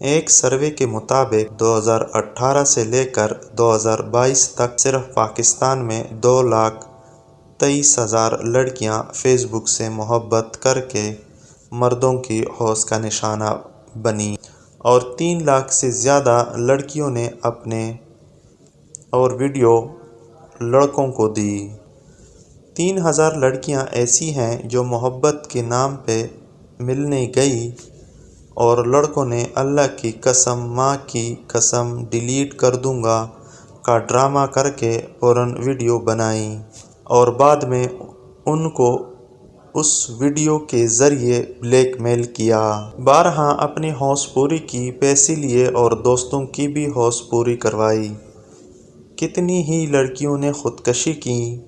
ایک سروے کے مطابق 2018 سے لے کر 2022 تک صرف پاکستان میں 2,23,000 لڑکیاں فیس بک سے محبت کر کے مردوں کی ہوش کا نشانہ بنیں اور 3 لاکھ سے زیادہ لڑکیوں نے اپنے اور ویڈیو لڑکوں کو دی۔ 3,000 لڑکیاں ایسی ہیں جو محبت کے نام پہ ملنے گئی اور لڑکوں نے اللہ کی قسم، ماں کی قسم، ڈیلیٹ کر دوں گا کا ڈرامہ کر کے پورن ویڈیو بنائیں اور بعد میں ان کو اس ویڈیو کے ذریعے بلیک میل کیا۔ بارہا اپنی ہوش پوری کی، پیسے لیے اور دوستوں کی بھی ہوش پوری کروائی۔ کتنی ہی لڑکیوں نے خودکشی کی،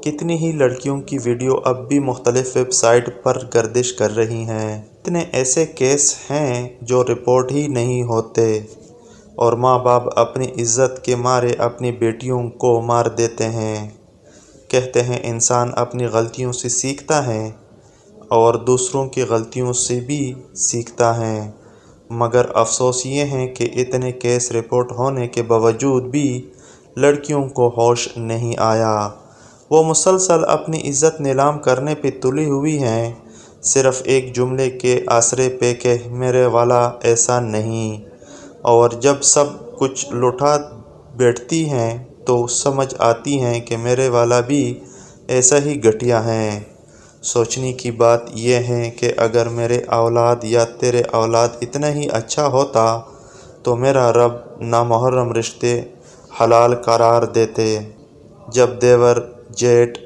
کتنی ہی لڑکیوں کی ویڈیو اب بھی مختلف ویب سائٹ پر گردش کر رہی ہیں۔ کتنے ایسے کیس ہیں جو رپورٹ ہی نہیں ہوتے اور ماں باپ اپنی عزت کے مارے اپنی بیٹیوں کو مار دیتے ہیں۔ کہتے ہیں انسان اپنی غلطیوں سے سیکھتا ہے اور دوسروں کی غلطیوں سے بھی سیکھتا ہے، مگر افسوس یہ ہے کہ اتنے کیس رپورٹ ہونے کے باوجود بھی لڑکیوں کو ہوش نہیں آیا۔ وہ مسلسل اپنی عزت نیلام کرنے پہ تلی ہوئی ہیں، صرف ایک جملے کے آسرے پہ کہ میرے والا ایسا نہیں، اور جب سب کچھ لوٹا بیٹھتی ہیں تو سمجھ آتی ہیں کہ میرے والا بھی ایسا ہی گھٹیا ہے۔ سوچنے کی بات یہ ہے کہ اگر میرے اولاد یا تیرے اولاد اتنا ہی اچھا ہوتا تو میرا رب نامحرم رشتے حلال قرار دیتے۔ جب دیور، جیٹھ،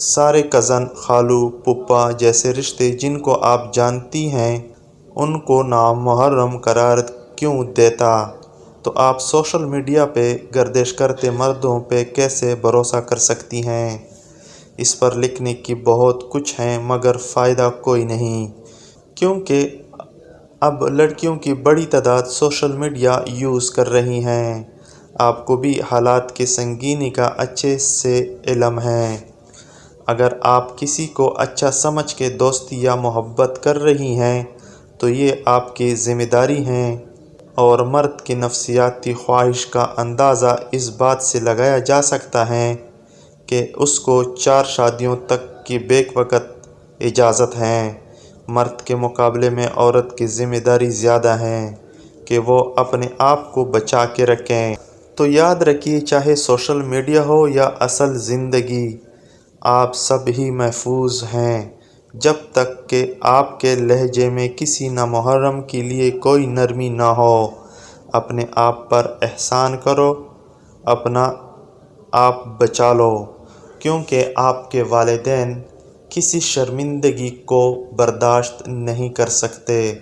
سارے کزن، خالو، پھوپھا جیسے رشتے جن کو آپ جانتی ہیں ان کو نامحرم قرار کیوں دیتا، تو آپ سوشل میڈیا پہ گردش کرتے مردوں پہ کیسے بھروسہ کر سکتی ہیں؟ اس پر لکھنے کی بہت کچھ ہے مگر فائدہ کوئی نہیں، کیونکہ اب لڑکیوں کی بڑی تعداد سوشل میڈیا یوز کر رہی ہیں۔ آپ کو بھی حالات کی سنگینی کا اچھے سے علم ہے۔ اگر آپ کسی کو اچھا سمجھ کے دوستی یا محبت کر رہی ہیں تو یہ آپ کی ذمہ داری ہے، اور مرد کی نفسیاتی خواہش کا اندازہ اس بات سے لگایا جا سکتا ہے کہ اس کو 4 شادیوں تک کی بیک وقت اجازت ہے۔ مرد کے مقابلے میں عورت کی ذمہ داری زیادہ ہے کہ وہ اپنے آپ کو بچا کے رکھیں۔ تو یاد رکھیے، چاہے سوشل میڈیا ہو یا اصل زندگی، آپ سب ہی محفوظ ہیں جب تک کہ آپ کے لہجے میں کسی نامحرم کے لیے کوئی نرمی نہ ہو۔ اپنے آپ پر احسان کرو، اپنا آپ بچا لو، کیونکہ آپ کے والدین کسی شرمندگی کو برداشت نہیں کر سکتے۔